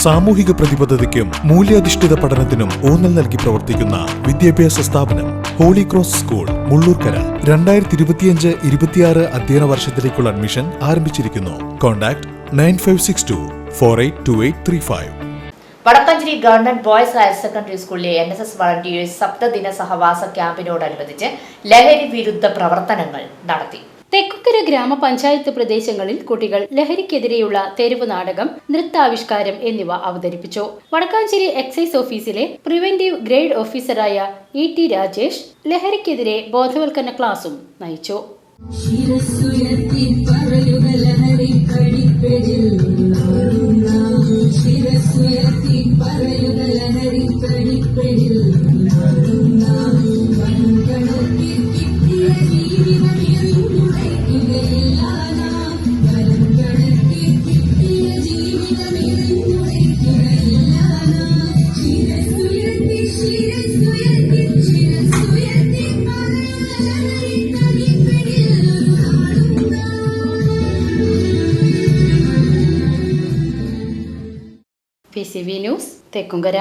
സാമൂഹിക പ്രതിബദ്ധതയ്ക്കും മൂല്യാധിഷ്ഠിത പഠനത്തിനും ഊന്നൽ നൽകി പ്രവർത്തിക്കുന്ന വിദ്യാഭ്യാസ സ്ഥാപനം ഹോളി ക്രോസ് സ്കൂൾ മുള്ളൂർക്കര. 2025-26 അധ്യയന വർഷത്തിലേക്കുള്ള അഡ്മിഷൻ ആരംഭിച്ചിരിക്കുന്നു. Contact 9562482835. Vadakkanchery government boys higher secondary സ്കൂളിലെ NSS വളണ്ടിയേഴ്സ് സപ്തദിന സഹവാസ ക്യാമ്പിനോടനുബന്ധിച്ച് ലഹരി വിരുദ്ധ പ്രവർത്തനങ്ങൾ നടത്തി. തെക്കുക്കര ഗ്രാമപഞ്ചായത്ത് പ്രദേശങ്ങളിൽ കുട്ടികൾ ലഹരിക്കെതിരെയുള്ള തെരുവ് നാടകം, നൃത്താവിഷ്കാരം എന്നിവ അവതരിപ്പിച്ചു. വടക്കാഞ്ചേരി എക്സൈസ് ഓഫീസിലെ പ്രിവന്റീവ് ഗ്രേഡ് ഓഫീസറായ ET രാജേഷ് ലഹരിക്കെതിരെ ബോധവൽക്കരണ ക്ലാസും നയിച്ചു. PCV news Thekkumkara.